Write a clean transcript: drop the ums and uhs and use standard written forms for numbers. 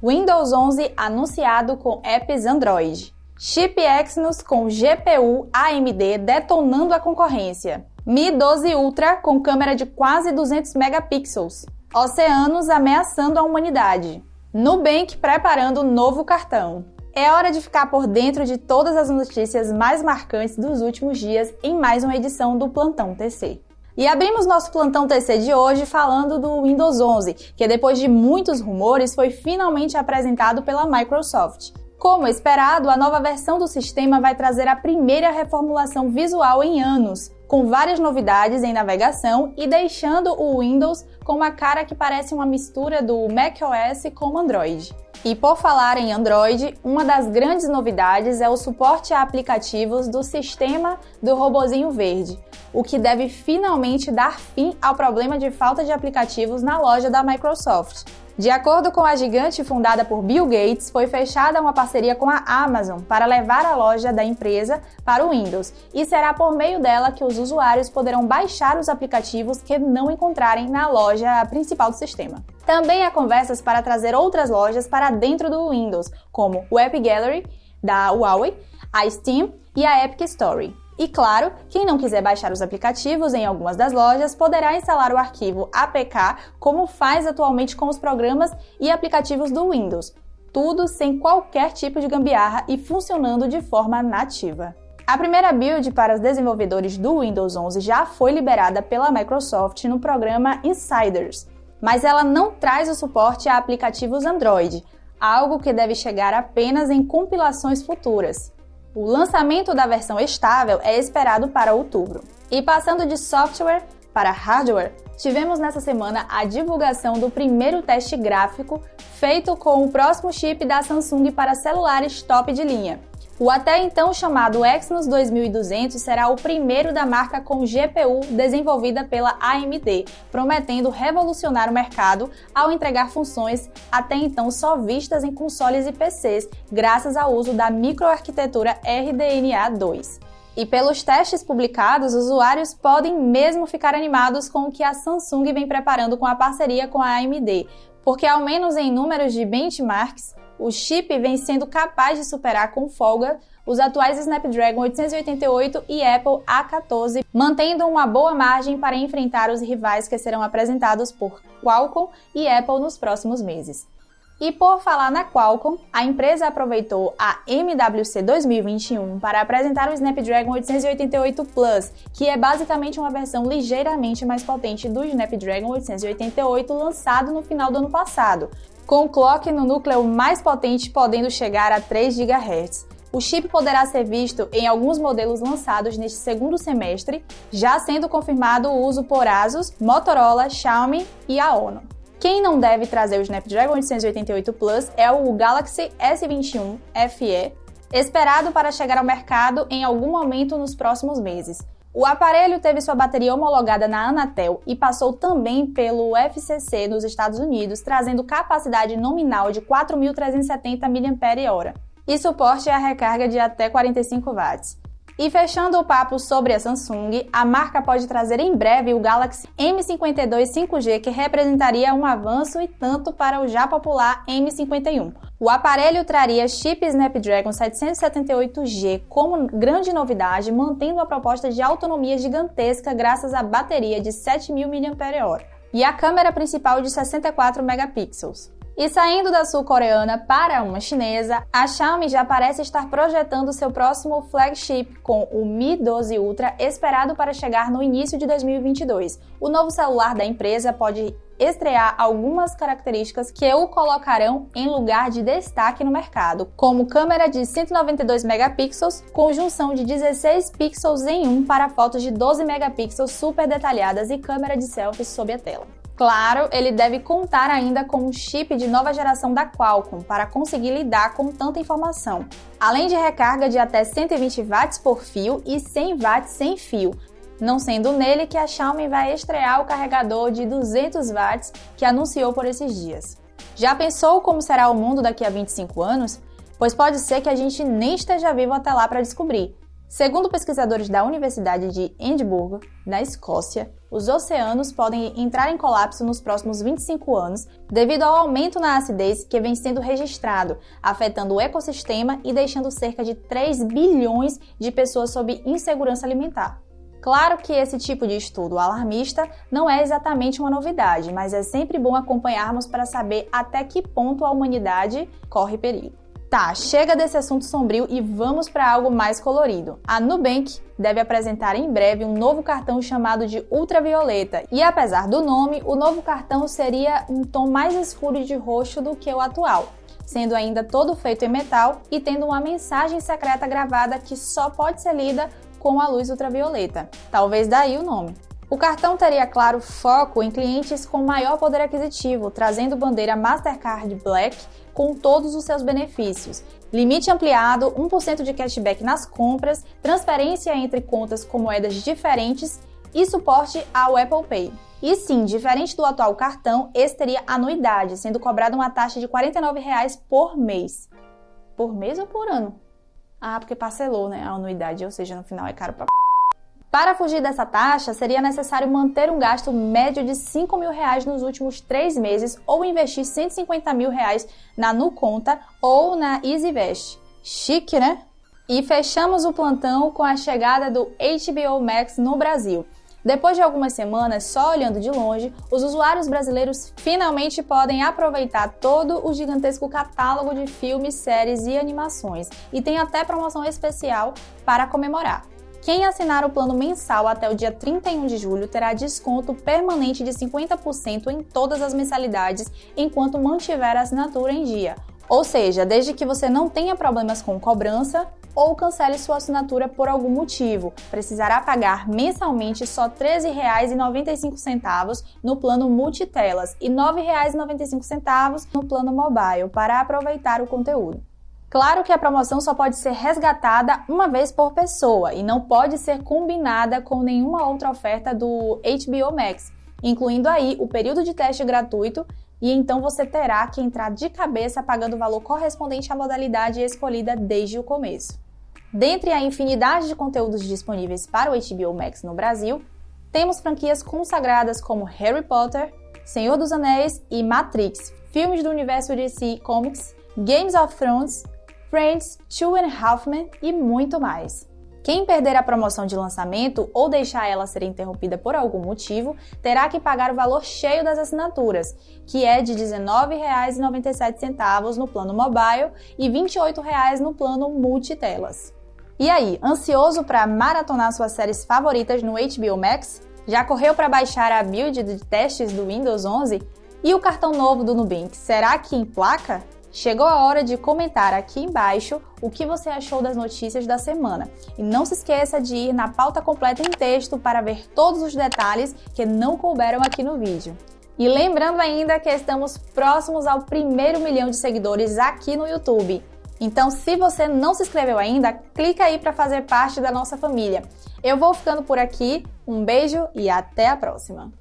Windows 11 anunciado com apps Android. Chip Exynos com GPU AMD detonando a concorrência. Mi 12 Ultra com câmera de quase 200 megapixels. Oceanos ameaçando a humanidade. Nubank preparando novo cartão. É hora de ficar por dentro de todas as notícias mais marcantes dos últimos dias em mais uma edição do Plantão TC. E abrimos nosso Plantão TC de hoje falando do Windows 11, que depois de muitos rumores foi finalmente apresentado pela Microsoft. Como esperado, a nova versão do sistema vai trazer a primeira reformulação visual em anos, com várias novidades em navegação e deixando o Windows com uma cara que parece uma mistura do macOS com Android. E por falar em Android, uma das grandes novidades é o suporte a aplicativos do sistema do robozinho verde, o que deve finalmente dar fim ao problema de falta de aplicativos na loja da Microsoft. De acordo com a gigante fundada por Bill Gates, foi fechada uma parceria com a Amazon para levar a loja da empresa para o Windows, e será por meio dela que os usuários poderão baixar os aplicativos que não encontrarem na loja principal do sistema. Também há conversas para trazer outras lojas para dentro do Windows, como o App Gallery da Huawei, a Steam e a Epic Store. E claro, quem não quiser baixar os aplicativos em algumas das lojas poderá instalar o arquivo APK, como faz atualmente com os programas e aplicativos do Windows. Tudo sem qualquer tipo de gambiarra e funcionando de forma nativa. A primeira build para os desenvolvedores do Windows 11 já foi liberada pela Microsoft no programa Insiders, mas ela não traz o suporte a aplicativos Android, algo que deve chegar apenas em compilações futuras. O lançamento da versão estável é esperado para outubro. E passando de software para hardware, tivemos nessa semana a divulgação do primeiro teste gráfico feito com o próximo chip da Samsung para celulares top de linha. O até então chamado Exynos 2200 será o primeiro da marca com GPU desenvolvida pela AMD, prometendo revolucionar o mercado ao entregar funções até então só vistas em consoles e PCs, graças ao uso da microarquitetura RDNA 2. E pelos testes publicados, usuários podem mesmo ficar animados com o que a Samsung vem preparando com a parceria com a AMD, porque ao menos em números de benchmarks, o chip vem sendo capaz de superar com folga os atuais Snapdragon 888 e Apple A14, mantendo uma boa margem para enfrentar os rivais que serão apresentados por Qualcomm e Apple nos próximos meses. E por falar na Qualcomm, a empresa aproveitou a MWC 2021 para apresentar o Snapdragon 888 Plus, que é basicamente uma versão ligeiramente mais potente do Snapdragon 888 lançado no final do ano passado, com o clock no núcleo mais potente podendo chegar a 3 GHz. O chip poderá ser visto em alguns modelos lançados neste segundo semestre, já sendo confirmado o uso por Asus, Motorola, Xiaomi e a ONO. Quem não deve trazer o Snapdragon 888 Plus é o Galaxy S21 FE, esperado para chegar ao mercado em algum momento nos próximos meses. O aparelho teve sua bateria homologada na Anatel e passou também pelo FCC nos Estados Unidos, trazendo capacidade nominal de 4.370 mAh e suporte à recarga de até 45 watts. E fechando o papo sobre a Samsung, a marca pode trazer em breve o Galaxy M52 5G, que representaria um avanço e tanto para o já popular M51. O aparelho traria chip Snapdragon 778G como grande novidade, mantendo a proposta de autonomia gigantesca graças à bateria de 7.000 mAh e a câmera principal de 64 megapixels. E saindo da sul-coreana para uma chinesa, a Xiaomi já parece estar projetando seu próximo flagship com o Mi 12 Ultra, esperado para chegar no início de 2022. O novo celular da empresa pode estrear algumas características que o colocarão em lugar de destaque no mercado, como câmera de 192 megapixels com junção de 16 pixels em 1 para fotos de 12 megapixels super detalhadas e câmera de selfies sob a tela. Claro, ele deve contar ainda com um chip de nova geração da Qualcomm para conseguir lidar com tanta informação, além de recarga de até 120 watts por fio e 100 watts sem fio, não sendo nele que a Xiaomi vai estrear o carregador de 200 watts que anunciou por esses dias. Já pensou como será o mundo daqui a 25 anos? Pois pode ser que a gente nem esteja vivo até lá para descobrir. Segundo pesquisadores da Universidade de Edimburgo, na Escócia, os oceanos podem entrar em colapso nos próximos 25 anos devido ao aumento na acidez que vem sendo registrado, afetando o ecossistema e deixando cerca de 3 bilhões de pessoas sob insegurança alimentar. Claro que esse tipo de estudo alarmista não é exatamente uma novidade, mas é sempre bom acompanharmos para saber até que ponto a humanidade corre perigo. Tá, chega desse assunto sombrio e vamos para algo mais colorido. A Nubank deve apresentar em breve um novo cartão chamado de ultravioleta. E apesar do nome, o novo cartão seria um tom mais escuro de roxo do que o atual, sendo ainda todo feito em metal e tendo uma mensagem secreta gravada que só pode ser lida com a luz ultravioleta. Talvez daí o nome. O cartão teria, claro, foco em clientes com maior poder aquisitivo, trazendo bandeira Mastercard Black com todos os seus benefícios. Limite ampliado, 1% de cashback nas compras, transferência entre contas com moedas diferentes e suporte ao Apple Pay. E sim, diferente do atual cartão, esse teria anuidade, sendo cobrada uma taxa de R$ 49,00 por mês. Por mês ou por ano? Ah, porque parcelou, né, a anuidade, ou seja, no final é caro pra... Para fugir dessa taxa, seria necessário manter um gasto médio de R$ 5.000 nos últimos 3 meses ou investir R$ 150.000 na NuConta ou na EasyVest. Chique, né? E fechamos o plantão com a chegada do HBO Max no Brasil. Depois de algumas semanas só olhando de longe, os usuários brasileiros finalmente podem aproveitar todo o gigantesco catálogo de filmes, séries e animações. E tem até promoção especial para comemorar. Quem assinar o plano mensal até o dia 31 de julho terá desconto permanente de 50% em todas as mensalidades enquanto mantiver a assinatura em dia. Ou seja, desde que você não tenha problemas com cobrança ou cancele sua assinatura por algum motivo, precisará pagar mensalmente só R$ 13,95 no plano multitelas e R$ 9,95 no plano mobile para aproveitar o conteúdo. Claro que a promoção só pode ser resgatada uma vez por pessoa e não pode ser combinada com nenhuma outra oferta do HBO Max, incluindo aí o período de teste gratuito, e então você terá que entrar de cabeça pagando o valor correspondente à modalidade escolhida desde o começo. Dentre a infinidade de conteúdos disponíveis para o HBO Max no Brasil, temos franquias consagradas como Harry Potter, Senhor dos Anéis e Matrix, filmes do universo DC Comics, Games of Thrones, Friends, Two and a Half Men e muito mais. Quem perder a promoção de lançamento ou deixar ela ser interrompida por algum motivo, terá que pagar o valor cheio das assinaturas, que é de R$ 19,97 no plano mobile e R$ 28,00 no plano multitelas. E aí, ansioso para maratonar suas séries favoritas no HBO Max? Já correu para baixar a build de testes do Windows 11? E o cartão novo do Nubank, será que emplaca? Chegou a hora de comentar aqui embaixo o que você achou das notícias da semana. E não se esqueça de ir na pauta completa em texto para ver todos os detalhes que não couberam aqui no vídeo. E lembrando ainda que estamos próximos ao 1º milhão de seguidores aqui no YouTube. Então, se você não se inscreveu ainda, clica aí para fazer parte da nossa família. Eu vou ficando por aqui, um beijo e até a próxima!